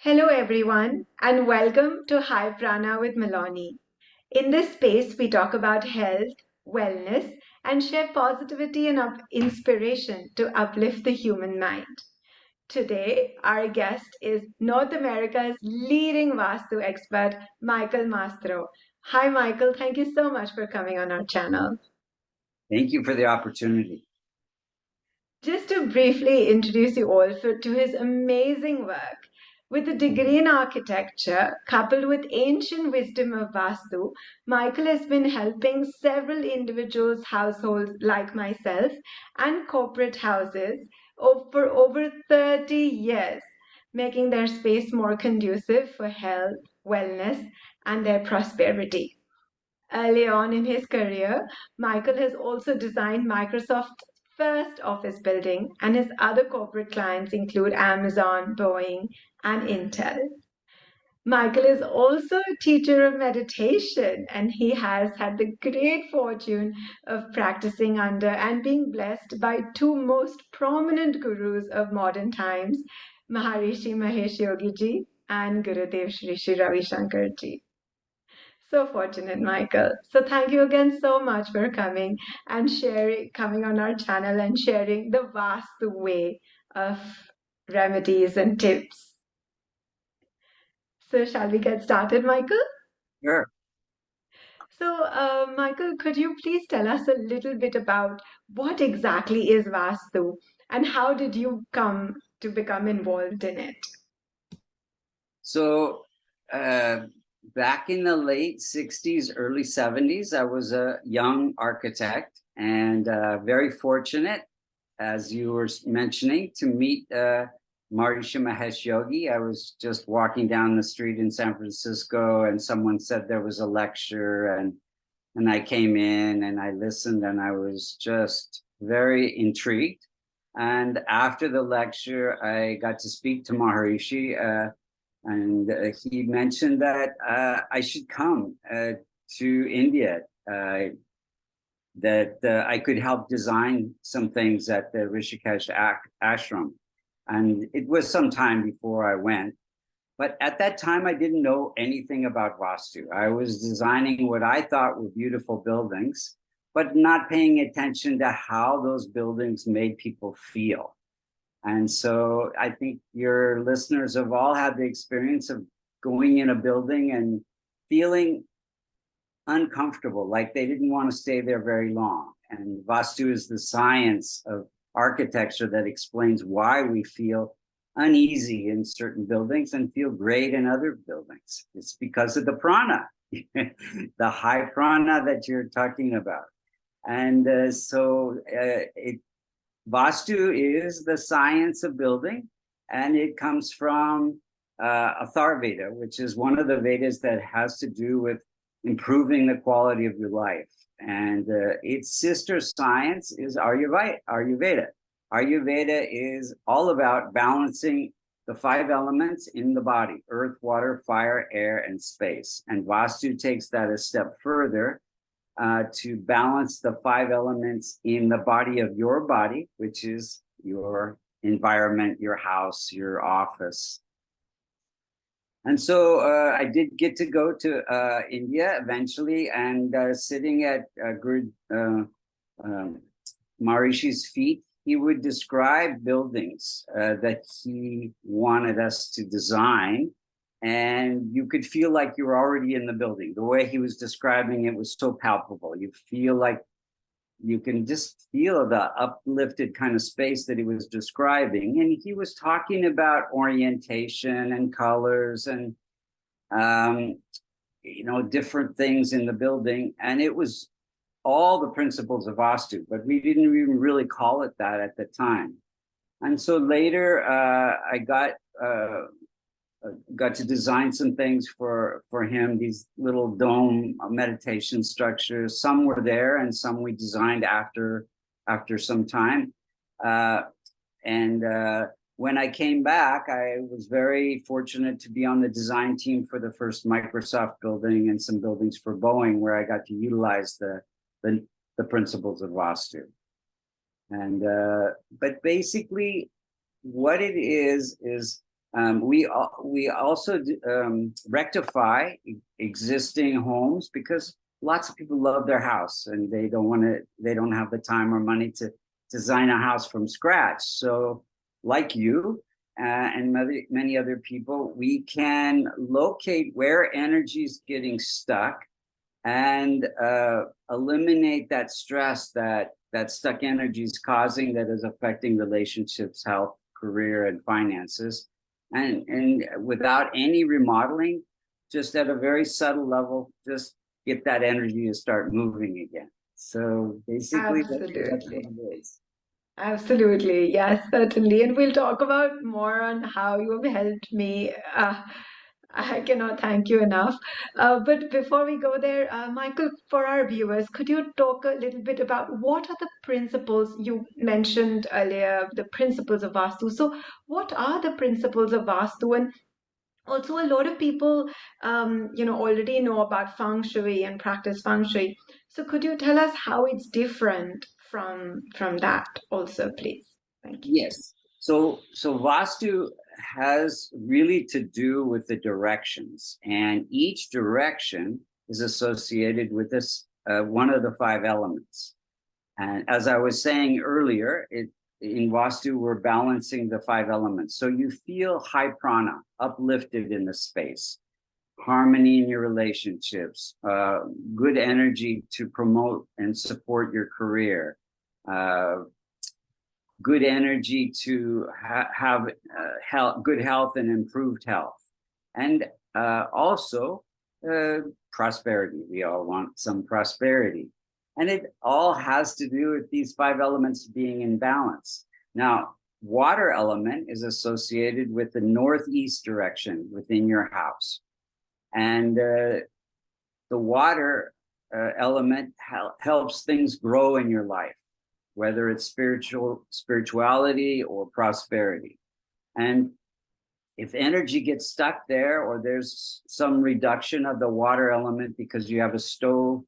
Hello, everyone, and welcome to High Prana with Maloni. In this space, we talk about health, wellness, and share positivity and inspiration to uplift the human mind. Today, our guest is North America's leading Vastu expert, Michael Mastro. Hi, Michael. Thank you so much for coming on our channel. Thank you for the opportunity. Just to briefly introduce you all to his amazing work, with a degree in architecture coupled with ancient wisdom of Vastu, Michael has been helping several individuals, households like myself, and corporate houses for over 30 years, making their space more conducive for health, wellness, and their prosperity. Early on in his career, Michael has also designed Microsoft's first office building, and his other corporate clients include Amazon, Boeing, and Intel. Michael is also a teacher of meditation, and he has had the great fortune of practicing under and being blessed by two most prominent gurus of modern times, Maharishi Mahesh Yogi ji and Gurudev Shri Shri Ravi Shankar ji. So fortunate, Michael. So thank you again so much for coming and coming on our channel and sharing the vast way of remedies and tips. So shall we get started, Michael? Sure. So, Michael, could you please tell us a little bit about what exactly is Vastu and how did you come to become involved in it? So, back in the late 60s, early 70s, I was a young architect and very fortunate, as you were mentioning, to meet Maharishi Mahesh Yogi. I was just walking down the street in San Francisco and someone said there was a lecture and I came in and I listened and I was just very intrigued. And after the lecture, I got to speak to Maharishi, and he mentioned that I should come to India, that I could help design some things at the Rishikesh ashram. And it was some time before I went. But at that time, I didn't know anything about Vastu. I was designing what I thought were beautiful buildings, but not paying attention to how those buildings made people feel. And so I think your listeners have all had the experience of going in a building and feeling uncomfortable, like they didn't want to stay there very long. And Vastu is the science of architecture that explains why we feel uneasy in certain buildings and feel great in other buildings. It's because of the prana, the high prana that you're talking about. And Vastu is the science of building, and it comes from Atharvaveda, which is one of the Vedas that has to do with improving the quality of your life. And its sister science is Ayurveda. Ayurveda is all about balancing the five elements in the body: earth, water, fire, air, and space. And Vastu takes that a step further to balance the five elements in the body of your body, which is your environment, your house, your office. And so I did get to go to India eventually, and sitting at Maharishi's feet, he would describe buildings that he wanted us to design, and you could feel like you were already in the building. The way he was describing it was so palpable. You feel like you can just feel the uplifted kind of space that he was describing. And he was talking about orientation and colors and, different things in the building. And it was all the principles of Vastu, but we didn't even really call it that at the time. And so later I got to design some things for him, these little dome meditation structures. Some were there and some we designed after some time. When I came back, I was very fortunate to be on the design team for the first Microsoft building and some buildings for Boeing, where I got to utilize the principles of Vastu. And but basically what it is We also rectify existing homes because lots of people love their house and they don't have the time or money to design a house from scratch. So like you and many other people, we can locate where energy is getting stuck and eliminate that stress that stuck energy is causing, that is affecting relationships, health, career, and finances. And without any remodeling, just at a very subtle level, just get that energy to start moving again. So basically, that's what Absolutely. it is. Absolutely. Yes, certainly. And we'll talk about more on how you have helped me. I cannot thank you enough. But before we go there, Michael, for our viewers, could you talk a little bit about what are the principles you mentioned earlier, the principles of Vastu? So, what are the principles of Vastu? And also, a lot of people, already know about feng shui and practice feng shui. So, could you tell us how it's different from that, also, please? Thank you. Yes. So Vastu has really to do with the directions, and each direction is associated with this one of the five elements. And as I was saying earlier, in Vastu, we're balancing the five elements. So you feel high prana, uplifted in the space, harmony in your relationships, good energy to promote and support your career, uh, good energy to have good health and improved health. And also prosperity. We all want some prosperity. And it all has to do with these five elements being in balance. Now, water element is associated with the northeast direction within your house. And the water element helps things grow in your life, whether it's spirituality or prosperity. And if energy gets stuck there, or there's some reduction of the water element because you have a stove,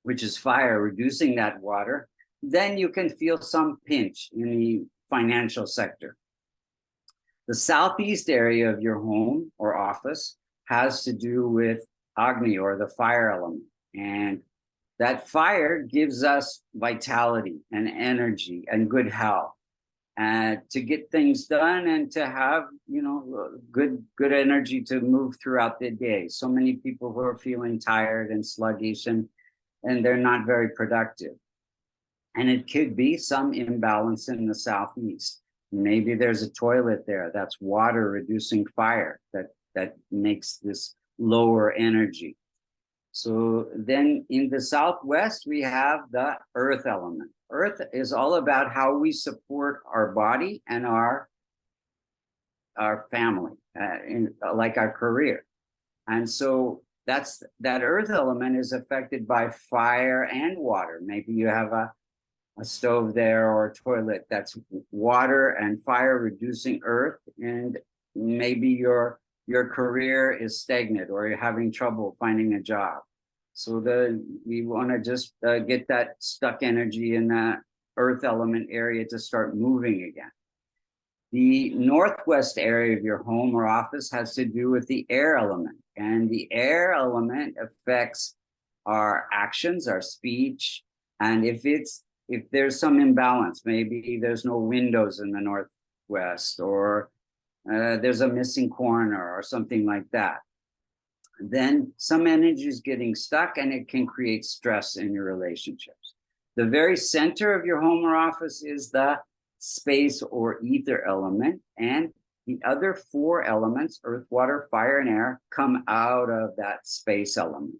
which is fire, reducing that water, then you can feel some pinch in the financial sector. The southeast area of your home or office has to do with Agni, or the fire element. And that fire gives us vitality and energy and good health, and to get things done and to have good energy to move throughout the day. So many people who are feeling tired and sluggish, and they're not very productive. And it could be some imbalance in the southeast. Maybe there's a toilet there that's water reducing fire, that makes this lower energy. So then in the southwest, we have the earth element. Earth is all about how we support our body and our family, like our career. And so that earth element is affected by fire and water. Maybe you have a stove there or a toilet that's water and fire reducing earth, and maybe your career is stagnant or you're having trouble finding a job. So we want to just get that stuck energy in that earth element area to start moving again. The northwest area of your home or office has to do with the air element, and the air element affects our actions, our speech, and if there's some imbalance, maybe there's no windows in the northwest, or there's a missing corner or something like that, then some energy is getting stuck and it can create stress in your relationships. The very center of your home or office is the space or ether element, and the other four elements, earth, water, fire, and air, come out of that space element.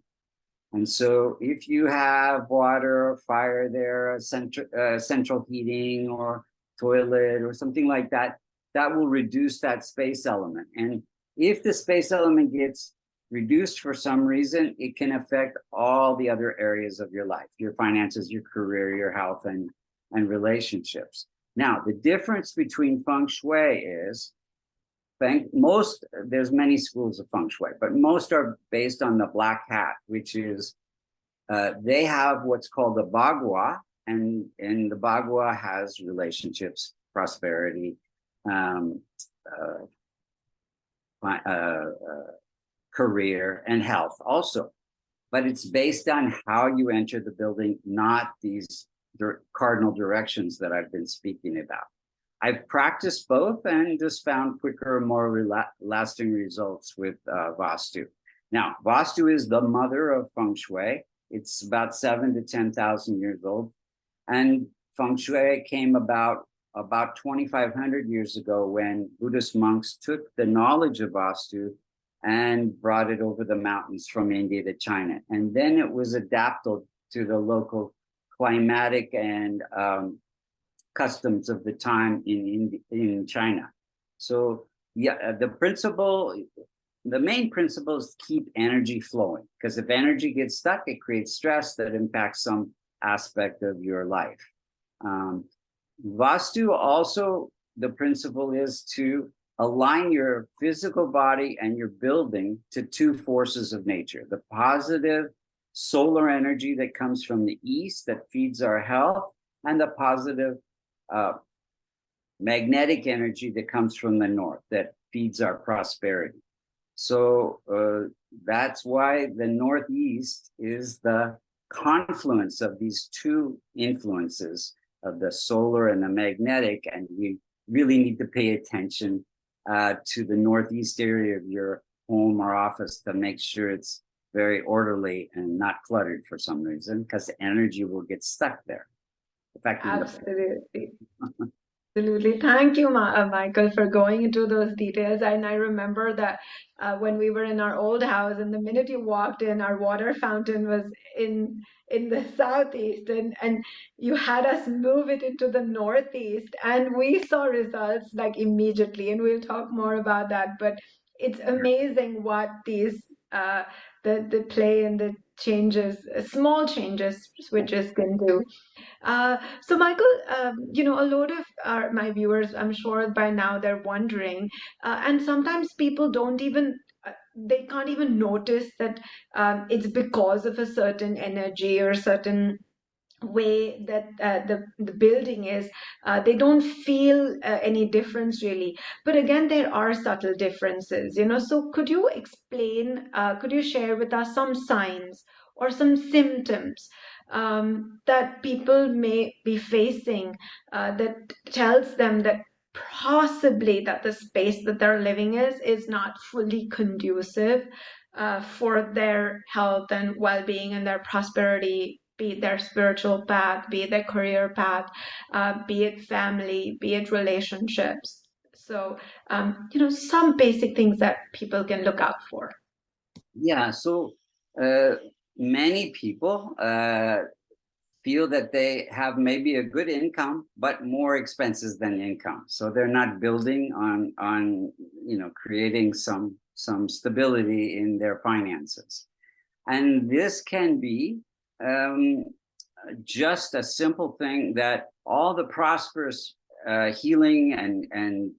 And so if you have water or fire there, central heating or toilet or something like that, that will reduce that space element. And if the space element gets reduced for some reason, it can affect all the other areas of your life, your finances, your career, your health, and relationships. Now, the difference between feng shui is, there's many schools of feng shui, but most are based on the black hat, which is they have what's called the bagua, and the bagua has relationships, prosperity, career, and health also. But it's based on how you enter the building, not these cardinal directions that I've been speaking about. I've practiced both and just found quicker, more lasting results with Vastu. Now, Vastu is the mother of Feng Shui. It's about 7,000 to 10,000 years old. And Feng Shui came about 2,500 years ago when Buddhist monks took the knowledge of Vastu and brought it over the mountains from India to China. And then it was adapted to the local climatic and customs of the time in China. So yeah, the main principle is keep energy flowing, because if energy gets stuck, it creates stress that impacts some aspect of your life. Vastu also, the principle is to align your physical body and your building to two forces of nature: the positive solar energy that comes from the east that feeds our health, and the positive magnetic energy that comes from the north that feeds our prosperity. So that's why the Northeast is the confluence of these two influences of the solar and the magnetic, and we really need to pay attention to the Northeast area of your home or office to make sure it's very orderly and not cluttered for some reason, because the energy will get stuck there. Absolutely. Absolutely. Thank you, Michael, for going into those details. And I remember that when we were in our old house, and the minute you walked in, our water fountain was in the southeast, and you had us move it into the northeast, and we saw results like immediately. And we'll talk more about that. But it's amazing what these the play and the changes, small changes, switches can do. So, Michael, a lot of my viewers, I'm sure by now they're wondering, and sometimes people don't even, they can't even notice that it's because of a certain energy or certain way that the building is. They don't feel any difference really. But again, there are subtle differences, So could you explain, could you share with us some signs or some symptoms that people may be facing that tells them that possibly that the space that they're living is not fully conducive for their health and well-being and their prosperity, be it their spiritual path, be it their career path, be it family, be it relationships. So, some basic things that people can look out for. Yeah, so many people feel that they have maybe a good income, but more expenses than income. So they're not building on creating some stability in their finances. And this can be just a simple thing that all the prosperous healing and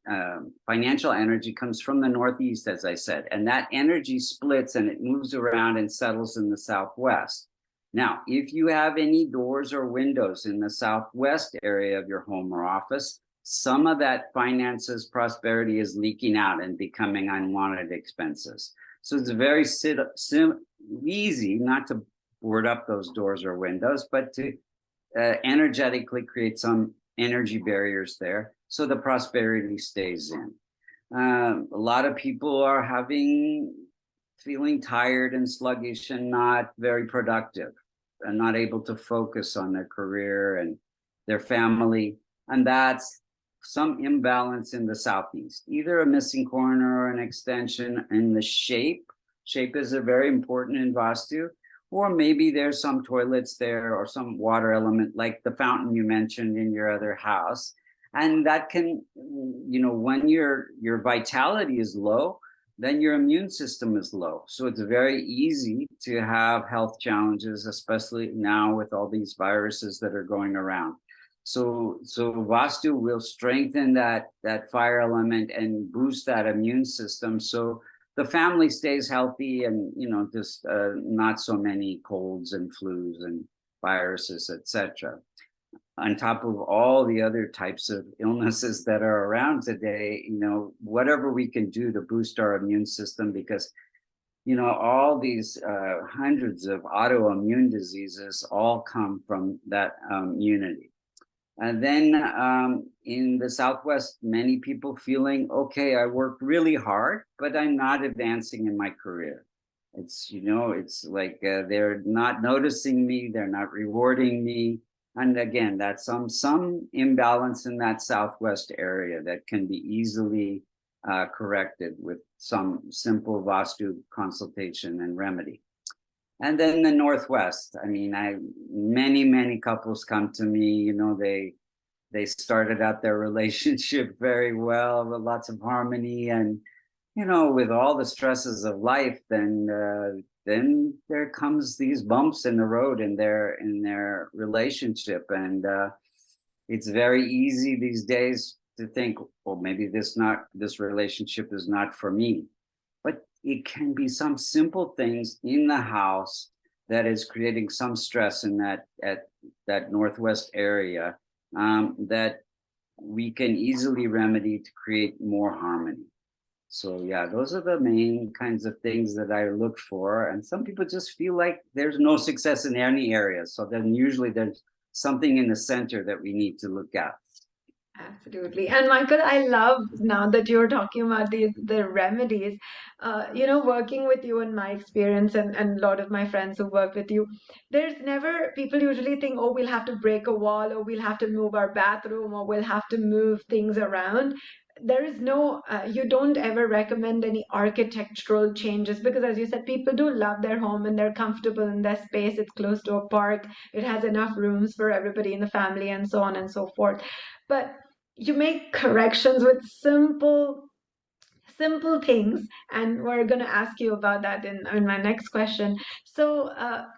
financial energy comes from the Northeast, as I said, and that energy splits and it moves around and settles in the Southwest. Now, if you have any doors or windows in the Southwest area of your home or office, some of that finances prosperity is leaking out and becoming unwanted expenses. So it's very easy not to board up those doors or windows, but to energetically create some energy barriers there so the prosperity stays in. A lot of people are feeling tired and sluggish and not very productive and not able to focus on their career and their family. And that's some imbalance in the Southeast, either a missing corner or an extension in the shape. Shape is very important in Vastu, or maybe there's some toilets there or some water element like the fountain you mentioned in your other house. And that can, when your vitality is low, then your immune system is low. So it's very easy to have health challenges, especially now with all these viruses that are going around. So Vastu will strengthen that fire element and boost that immune system, so the family stays healthy and just not so many colds and flus and viruses, etc. on top of all the other types of illnesses that are around today, whatever we can do to boost our immune system, because all these hundreds of autoimmune diseases all come from that immunity. And then in the Southwest, many people feeling, okay, I worked really hard, but I'm not advancing in my career. It's like they're not noticing me, they're not rewarding me. And again, that's some imbalance in that Southwest area that can be easily corrected with some simple Vastu consultation and remedy. And then the Northwest, I mean, many couples come to me, they started out their relationship very well with lots of harmony, and with all the stresses of life, then there comes these bumps in the road in their relationship, and it's very easy these days to think, well, maybe this relationship is not for me. But it can be some simple things in the house that is creating some stress in that Northwest area that we can easily remedy to create more harmony. So yeah, those are the main kinds of things that I look for. And some people just feel like there's no success in any area. So then usually there's something in the center that we need to look at. Absolutely. And Michael, I love now that you're talking about the remedies. Working with you and my experience and a lot of my friends who work with you, there's never, people usually think, oh, we'll have to break a wall, or we'll have to move our bathroom, or we'll have to move things around. There is no, you don't ever recommend any architectural changes, because as you said, people do love their home and they're comfortable in their space. It's close to a park, it has enough rooms for everybody in the family, and so on and so forth. But you make corrections with simple things, and we're going to ask you about that in my next question. So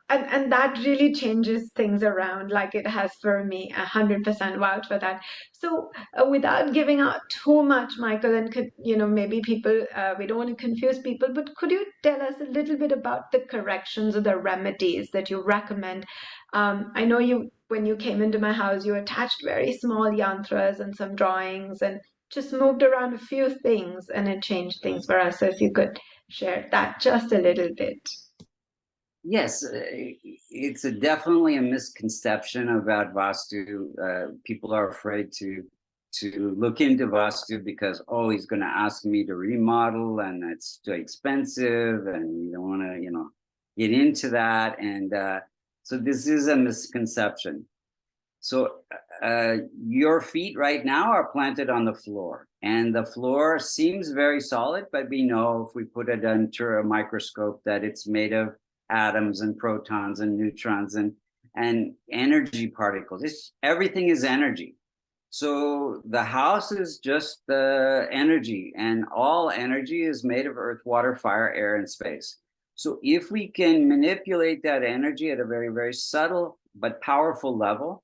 and that really changes things around, like it has for me. 100% vouch for that. So without giving out too much, Michael, and could, maybe people, we don't want to confuse people, but could you tell us a little bit about the corrections or the remedies that you recommend? I know you, when you came into my house, you attached very small yantras and some drawings, and just moved around a few things, and it changed things for us. So if you could share that just a little bit. Yes, it's definitely a misconception about Vastu. People are afraid to look into Vastu because, oh, he's going to ask me to remodel, and it's too expensive, and you don't want to, get into that. And so this is a misconception. So your feet right now are planted on the floor, and the floor seems very solid, but we know if we put it under a microscope that it's made of atoms and protons and neutrons and energy particles. Everything is energy. So the house is just the energy, and all energy is made of earth, water, fire, air, and space. So if we can manipulate that energy at a very, very subtle but powerful level,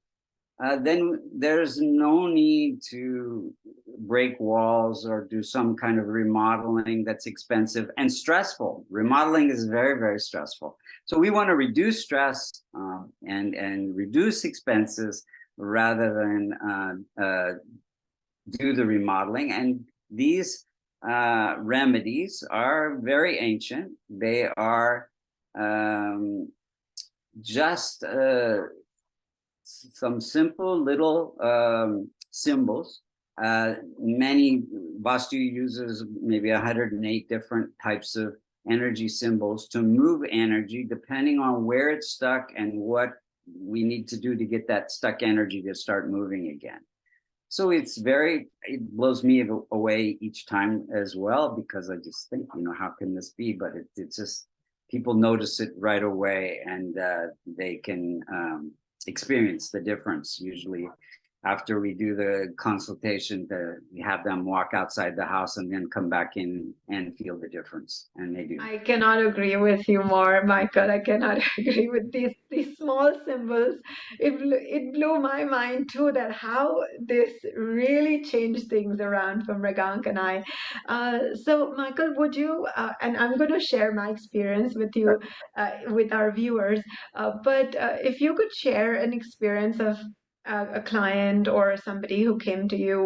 then there's no need to break walls or do some kind of remodeling that's expensive and stressful. Remodeling is very, very stressful. So we want to reduce stress and reduce expenses rather than do the remodeling. And these remedies are very ancient. They are just some simple little symbols. Many Vastu uses maybe 108 different types of energy symbols to move energy depending on where it's stuck and what we need to do to get that stuck energy to start moving again. So it blows me away each time as well, because I just think, how can this be? But it's just, people notice it right away, and they can experience the difference. Usually after we do the consultation, we have them walk outside the house and then come back in and feel the difference, and they do. I cannot agree with you more, Michael. I cannot agree with these small symbols. It blew my mind too, that how this really changed things around for Mrigank and I. So, Michael, would you? And I'm going to share my experience with you, with our viewers. But if you could share an experience of a client or somebody who came to you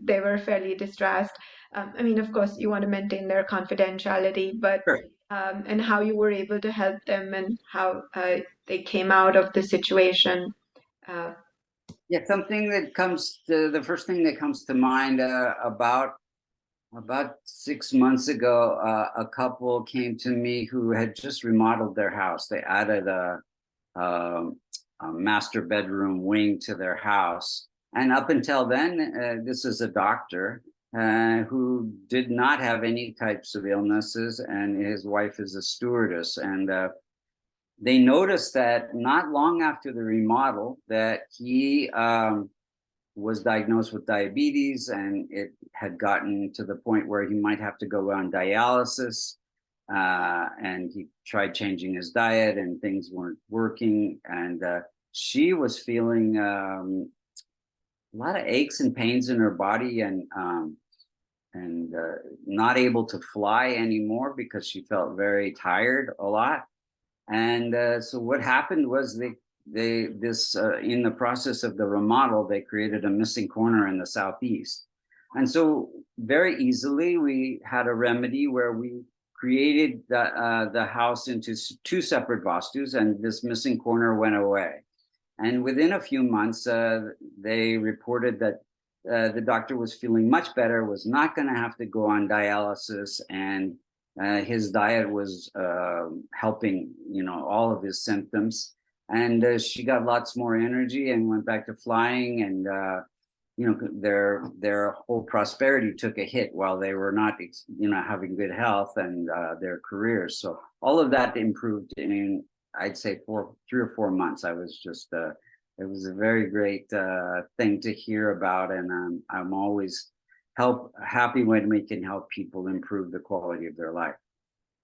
they were fairly distressed. I mean, of course, you want to maintain their confidentiality, but Sure. and how you were able to help them and how they came out of the situation. Uh, Yeah, something that comes to the first thing that comes to mind about 6 months ago, a couple came to me who had just remodeled their house. They added um, a master bedroom wing to their house. And up until then, this is a doctor who did not have any types of illnesses, and his wife is a stewardess. And they noticed that not long after the remodel, that he was diagnosed with diabetes, and it had gotten to the point where he might have to go on dialysis. And he tried changing his diet, and things weren't working. And she was feeling a lot of aches and pains in her body, and not able to fly anymore because she felt very tired a lot. And so what happened was in the process of the remodel, they created a missing corner in the southeast. And so very easily we had a remedy where we created the house into two separate vastus, and this missing corner went away. And within a few months, they reported that the doctor was feeling much better, was not going to have to go on dialysis, and his diet was helping, all of his symptoms. And she got lots more energy and went back to flying. And their whole prosperity took a hit while they were not, having good health, and their careers. So all of that improved in, I'd say, 3 or 4 months. I was just it was a very great thing to hear about, and I'm always happy when we can help people improve the quality of their life.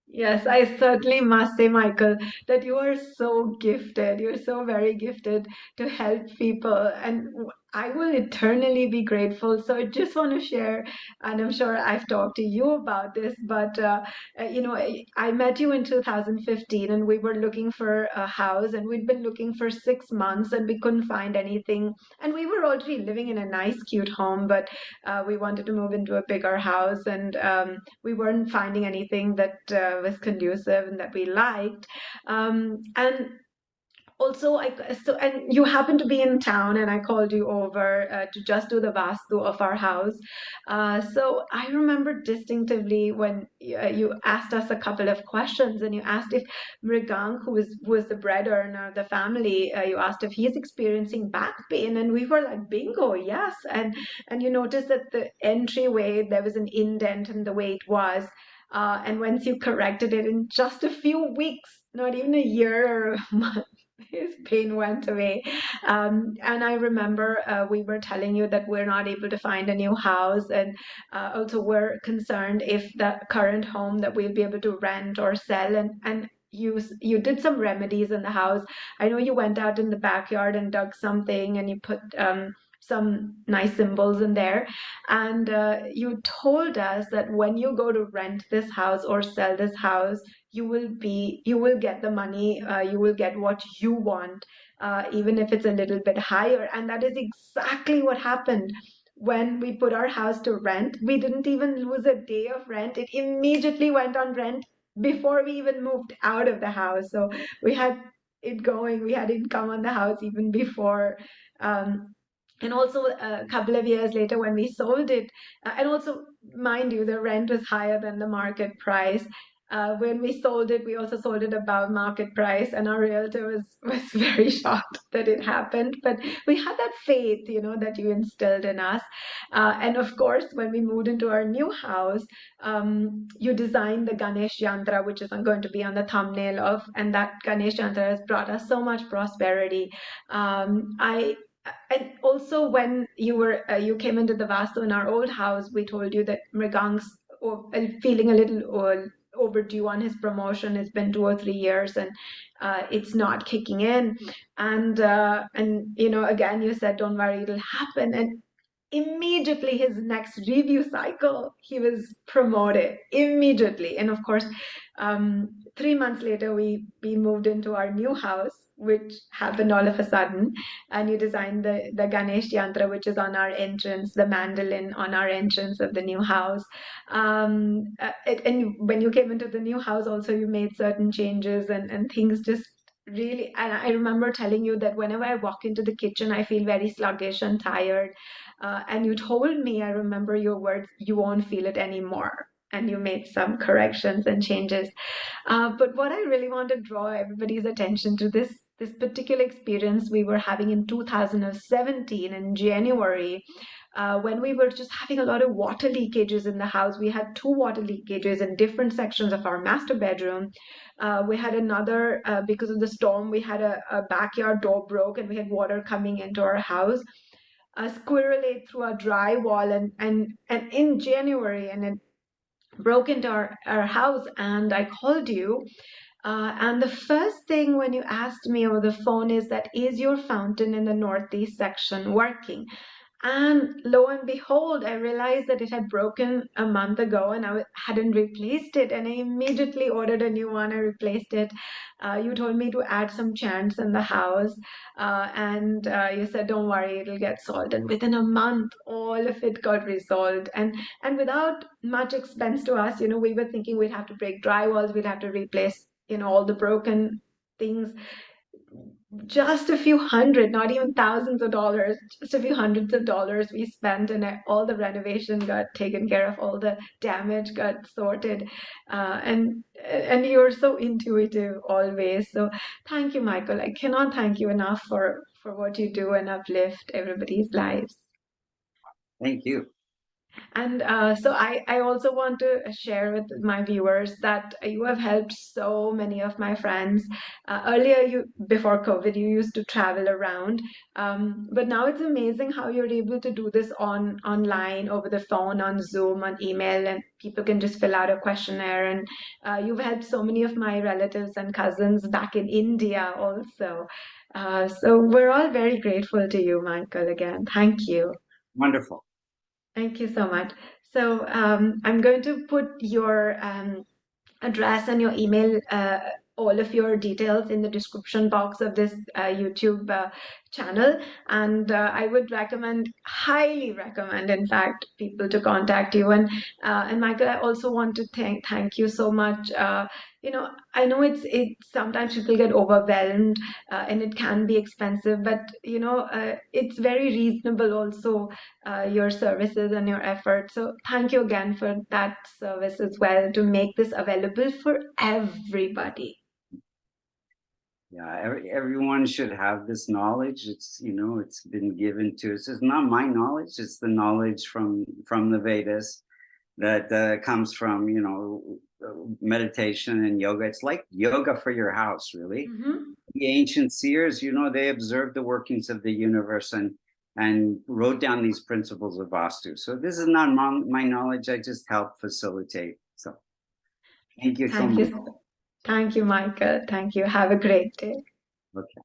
Yes, I certainly must say, Michael, that you are so gifted. You're so very gifted to help people, and I will eternally be grateful. So I just want to share, and I'm sure I've talked to you about this, but I met you in 2015, and we were looking for a house, and we'd been looking for 6 months, and we couldn't find anything, and we were already living in a nice, cute home, but we wanted to move into a bigger house, and we weren't finding anything that was conducive and that we liked. And also and you happened to be in town, and I called you over to just do the vastu of our house. So I remember distinctively when you asked us a couple of questions, and you asked if Mrigank, who was the bread earner of the family, you asked if he's experiencing back pain, and we were like, bingo, yes. And you noticed that the entryway, there was an indent in the way it was. And once you corrected it in just a few weeks, not even a year or a month, his pain went away. And I remember we were telling you that we're not able to find a new house, and also we're concerned if the current home that we'll be able to rent or sell. And you did some remedies in the house. I know you went out in the backyard and dug something, and you put some nice symbols in there. And you told us that when you go to rent this house or sell this house, you will get the money, you will get what you want, even if it's a little bit higher. And that is exactly what happened. When we put our house to rent, we didn't even lose a day of rent. It immediately went on rent before we even moved out of the house. So we had it going, we had income on the house even before. And also a couple of years later when we sold it, and also, mind you, the rent was higher than the market price. When we sold it, we also sold it above market price, and our realtor was very shocked that it happened. But we had that faith, that you instilled in us. And of course, when we moved into our new house, you designed the Ganesh Yantra, which is going to be on the thumbnail of, and that Ganesh Yantra has brought us so much prosperity. I And also, when you came into the Vastu in our old house, we told you that Mrigang's feeling a little overdue on his promotion. It's been 2 or 3 years, and it's not kicking in. And again, you said, "Don't worry, it'll happen." And immediately his next review cycle, he was promoted immediately. And of course, 3 months later, we moved into our new house, which happened all of a sudden. And you designed the Ganesh yantra, which is on our entrance, the mandolin on our entrance of the new house. And when you came into the new house, also you made certain changes, and things just really. And I remember telling you that whenever I walk into the kitchen, I feel very sluggish and tired. And you told me, I remember your words, you won't feel it anymore. And you made some corrections and changes. But what I really want to draw everybody's attention to, this particular experience we were having in 2017 in January, when we were just having a lot of water leakages in the house. We had two water leakages in different sections of our master bedroom. We had another, because of the storm, we had a backyard door broke and we had water coming into our house. A squirrel ate through our drywall, and in January, and it broke into our house. And I called you, and the first thing when you asked me over the phone is your fountain in the northeast section working? And lo and behold, I realized that it had broken a month ago and I hadn't replaced it. And I immediately ordered a new one. I replaced it. You told me to add some chants in the house. And you said, don't worry, it'll get solved. And within a month, all of it got resolved. And without much expense to us, we were thinking we'd have to break drywalls, we'd have to replace, all the broken things. Just a few hundred, not even thousands of dollars, just a few hundreds of dollars we spent, and all the renovation got taken care of, all the damage got sorted. And you're so intuitive always. So thank you, Michael. I cannot thank you enough for what you do and uplift everybody's lives. Thank you. And so I also want to share with my viewers that you have helped so many of my friends. Earlier, before COVID, you used to travel around, but now it's amazing how you're able to do this online, over the phone, on Zoom, on email, and people can just fill out a questionnaire. And you've helped so many of my relatives and cousins back in India also. So we're all very grateful to you, Michael, again. Thank you. Wonderful. Thank you so much. So I'm going to put your address and your email, all of your details in the description box of this YouTube channel. And I would highly recommend, in fact, people to contact you. And Michael, I also want to thank you so much. I know it's sometimes people get overwhelmed, and it can be expensive, but it's very reasonable also, your services and your efforts. So thank you again for that service as well, to make this available for everybody. Yeah, everyone should have this knowledge. It's been given to us. It's not my knowledge. It's the knowledge from the Vedas that comes from meditation and yoga. It's like yoga for your house, really. Mm-hmm. The ancient seers, they observed the workings of the universe and wrote down these principles of Vastu. So this is not my knowledge. I just help facilitate. So thank you so much. Thank you, Michael. Thank you. Have a great day. Okay.